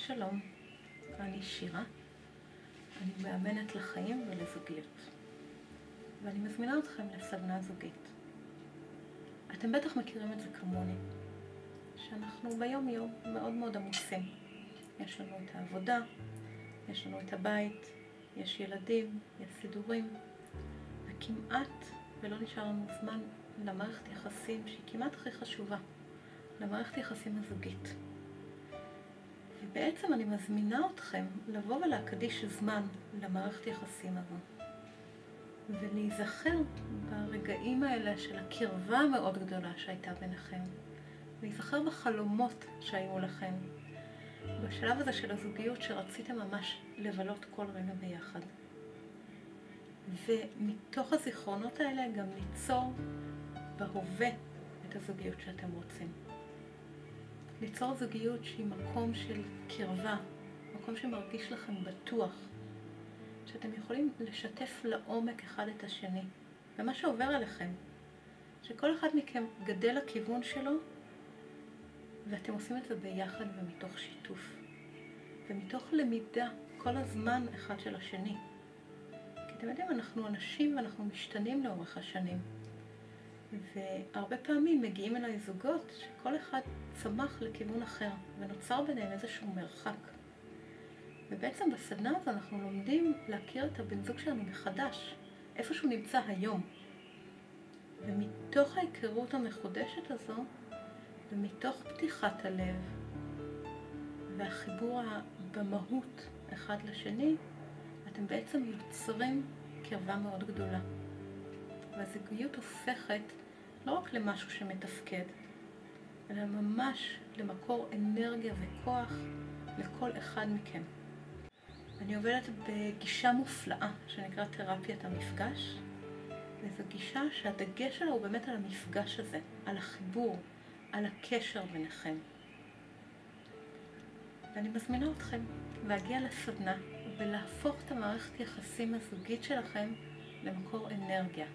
שלום, אני שירה, אני מאמנת לחיים ולזוגיות, ואני מזמינה אתכם לסדנה זוגית. אתם בטח מכירים את זה כמוני, שאנחנו ביום יום מאוד מאוד עמוסים. יש לנו את העבודה, יש לנו את הבית, יש ילדים, יש סידורים, וכמעט ולא נשאר לנו זמן למערכת יחסים שהיא כמעט הכי חשובה, למערכת יחסים הזוגית. ובעצם אני מזמינה אתכם לבוא ולהקדיש זמן למערכת יחסים הזו. ולהיזכר ברגעים האלה של הקרבה המאוד גדולה שהייתה ביניכם. להיזכר בחלומות שהיו לכם. בשלב הזה של הזוגיות שרציתם ממש לבלות כל רגע ביחד. ומתוך הזיכרונות האלה גם ליצור בהווה את הזוגיות שאתם רוצים. ליצור זוגיות שהיא מקום של קרבה, מקום שמרגיש לכם בטוח, שאתם יכולים לשתף לעומק אחד את השני, ומה שעובר עליכם, שכל אחד מכם גדל לכיוון שלו, ואתם עושים את זה ביחד ומתוך שיתוף, ומתוך למידה כל הזמן אחד של השני. כי אתם יודעים, אנחנו אנשים ואנחנו משתנים לאורך השנים. והרבה פעמים מגיעים אליי זוגות שכל אחד צמח לכיוון אחר ונוצר ביניהם איזשהו מרחק. ובעצם בסדנה הזו אנחנו לומדים להכיר את הבן זוג שלנו מחדש, איפה שהוא נמצא היום. ומתוך ההיכרות המחודשת הזו, ומתוך פתיחת הלב והחיבור במהות אחד לשני, אתם בעצם יוצרים קרבה מאוד גדולה. והזוגיות הופכת לא רק למשהו שמתפקד, אלא ממש למקור אנרגיה וכוח לכל אחד מכם. אני עובדת בגישה מופלאה שנקראת תרפיית המפגש, וזו גישה שהדגש שלה הוא באמת על המפגש הזה, על החיבור, על הקשר ביניכם. ואני מזמינה אתכם להגיע לסדנה ולהפוך את המערכת יחסים הזוגית שלכם למקור אנרגיה.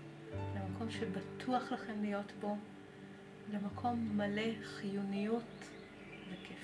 למקום שבטוח לכם להיות בו, למקום מלא חיוניות וכיף.